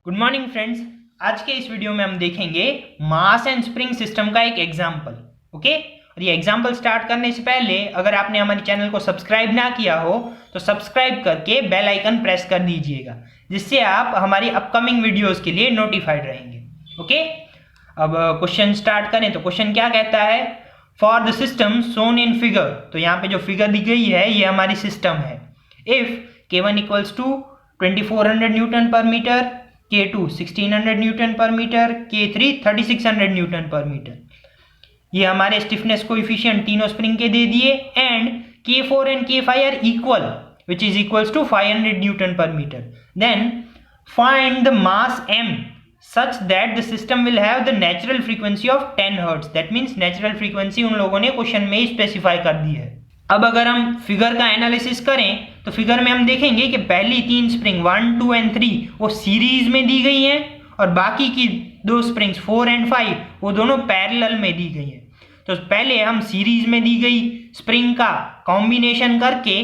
Good morning friends. आज के इस वीडियो में हम देखेंगे मास एंड स्प्रिंग सिस्टम का एक एग्जांपल। ओके, और ये एग्जांपल स्टार्ट करने से पहले अगर आपने हमारे चैनल को सब्सक्राइब ना किया हो तो सब्सक्राइब करके बेल आइकन प्रेस कर दीजिएगा, जिससे आप हमारी अपकमिंग वीडियोस के लिए नोटिफाइड रहेंगे। ओके, अब क्वेश्चन स्टार्ट करें तो क्वेश्चन क्या कहता है, for the system shown in figure. तो यहाँ पे जो फिगर दी गई है ये हमारी सिस्टम है। If K1 equals to 2400 newton per metre, K2 1600 newton per metre, K3 3600 newton per metre. ये हमारे स्टिफनेस कोएफिशिएंट तीनों स्प्रिंग के दे दिए। And K4 and K5 are equal which is equals to 500 newton per metre. Then find the mass m such that the system will have the natural frequency of 10 Hz। That means natural frequency उन लोगों ने question में ही specify कर दी है। अब अगर हम figure का एनालिसिस करें तो फिगर में हम देखेंगे कि पहली तीन स्प्रिंग 1, 2 एंड 3 वो सीरीज में दी गई हैं और बाकी की दो स्प्रिंग्स 4 एंड 5 वो दोनों पैरेलल में दी गई हैं। तो पहले हम सीरीज में दी गई स्प्रिंग का कॉम्बिनेशन करके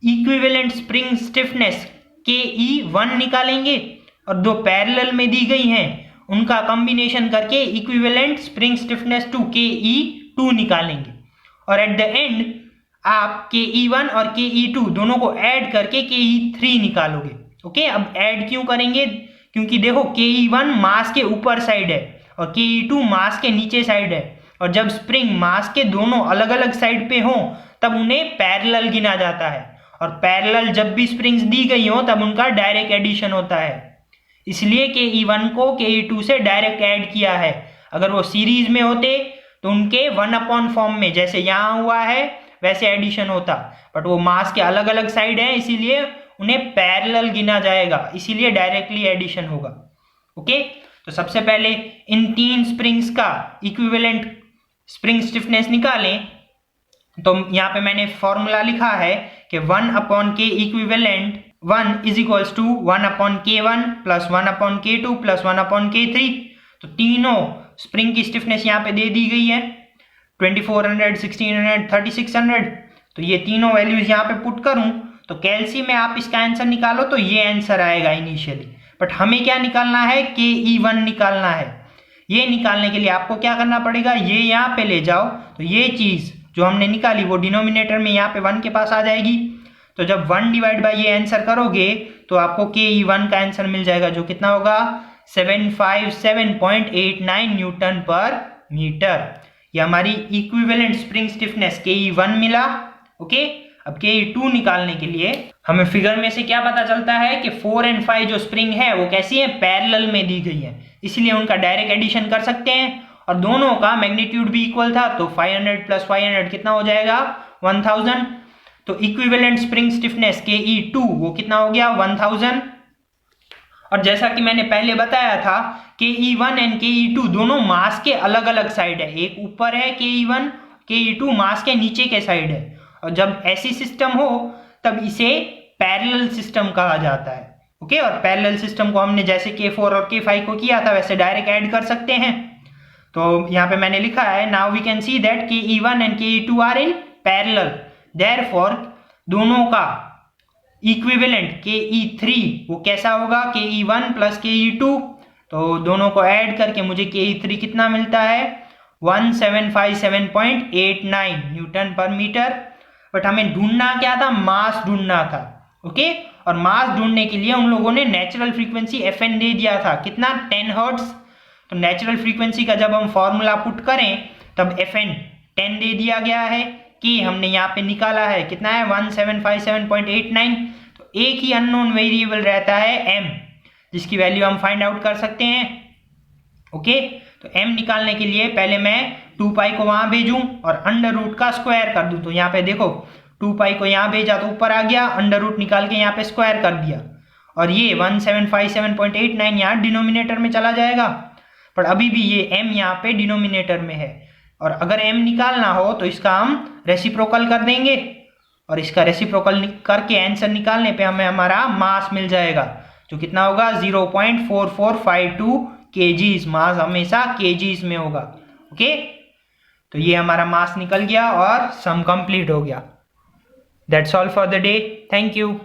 इक्विवेलेंट स्प्रिंग स्टिफनेस KE1 निकालेंगे और दो पैरेलल में दी गई हैं उनका कॉम्बिनेशन करके equivalent spring stiffness to KE2 निकालेंगे। और एट द एंड आप KE1 और KE2 दोनों को ऐड करके KE3 निकालोगे। ओके, अब ऐड क्यों करेंगे, क्योंकि देखो KE1 मास के ऊपर साइड है और KE2 मास के नीचे साइड है, और जब स्प्रिंग मास के दोनों अलग अलग साइड पे हो तब उन्हें पैरेलल गिना जाता है, और पैरेलल जब भी स्प्रिंग्स दी गई हो तब उनका डायरेक्ट एडिशन होता है। इसलिए KE1 को KE2 से डायरेक्ट ऐड किया है। अगर वो सीरीज में होते तो उनके 1 फॉर्म में जैसे यहाँ हुआ है वैसे एडिशन होता, बट वो मास के अलग अलग साइड हैं इसीलिए उन्हें पैरेलल गिना जाएगा, इसीलिए डायरेक्टली एडिशन होगा। ओके, तो सबसे पहले इन तीन स्प्रिंग्स का इक्विवेलेंट स्प्रिंग स्टिफनेस निकालें। तो यहाँ पे मैंने फॉर्मूला लिखा है कि 1/K equivalent 1 is equals to 1/K1 plus 1/K2 plus 1/K3। तो तीनों स्प्रिंग की स्टिफनेस यहाँ पे दे दी गई है 2400, 1600, 3600। तो ये तीनों वैल्यूज यहाँ पे पुट करूं तो कैलसी में आप इसका आंसर निकालो तो ये आंसर आएगा इनिशियली। बट हमें क्या निकालना है, KE1 निकालना है। ये निकालने के लिए आपको क्या करना पड़ेगा, ये यहाँ पे ले जाओ तो ये चीज जो हमने निकाली वो डिनोमिनेटर में यहाँ पे 1 के पास आ जाएगी। तो जब 1 डिवाइड बाई ये आंसर करोगे तो आपको KE1 का आंसर मिल जाएगा, जो कितना होगा 757.89 न्यूटन पर मीटर। ये हमारी इक्विवेलेंट स्प्रिंग स्टिफनेस KE1 मिला। ओके, अब KE2 निकालने के लिए हमें फिगर में से क्या पता चलता है कि 4 एंड 5 जो स्प्रिंग है वो कैसी है, पैरेलल में दी गई है, इसलिए उनका डायरेक्ट एडिशन कर सकते हैं। और दोनों का मैग्नीट्यूड भी इक्वल था तो 500 प्लस 500 कितना हो जाएगा 1000। तो इक्विवेलेंट स्प्रिंग स्टिफनेस KE2 वो कितना हो गया 1000। और जैसा कि मैंने पहले बताया था KE1 एंड KE2 दोनों मास के अलग अलग साइड है, एक ऊपर है KE1, KE2 मास के नीचे के साइड है। और जब ऐसी सिस्टम हो तब इसे पैरेलल सिस्टम कहा जाता है। ओके, और पैरेलल सिस्टम को हमने जैसे K4 और K5 को किया था वैसे डायरेक्ट ऐड कर सकते हैं। तो यहाँ पे मैंने लिखा है now we can see that KE1 and KE2 are in parallel, therefore दोनों का इक्विवेलेंट KE3 वो कैसा होगा KE1 प्लस KE2। तो दोनों को ऐड करके मुझे KE3 कितना मिलता है 1757.89 न्यूटन पर मीटर। बट हमें ढूंढना क्या था, मास ढूंढना था। ओके, और मास ढूंढने के लिए उन लोगों ने नेचुरल फ्रीक्वेंसी Fn दे दिया था, कितना 10 हर्ट्ज। तो नेचुरल फ्रीक्वेंसी का जब हम फॉर्मूला पुट करें तब Fn 10 दे दिया गया है, कि हमने यहाँ पे निकाला है कितना है 1757.89। तो एक ही अननोन वेरिएबल रहता है m, जिसकी वैल्यू हम फाइंड आउट कर सकते हैं। ओके, तो m निकालने के लिए पहले मैं 2 पाई को वहां भेजूं और अंडर रूट का स्क्वायर कर दूं। तो यहाँ पे देखो 2 पाई को यहाँ भेजा तो ऊपर आ गया, अंडर रूट निकाल के यहाँ पे स्क्वायर कर दिया, और ये 1757.89 यहाँ डिनोमिनेटर में चला जाएगा। पर अभी भी ये m यहाँ पे डिनोमिनेटर में है, और अगर m निकालना हो तो इसका हम रेसिप्रोकल कर देंगे, और इसका रेसिप्रोकल करके आंसर निकालने पे हमें हमारा मास मिल जाएगा, जो कितना होगा 0.4452 kgs। मास हमेशा kgs में होगा। ओके, तो ये हमारा मास निकल गया और सम कंप्लीट हो गया। That's all for the day, thank you.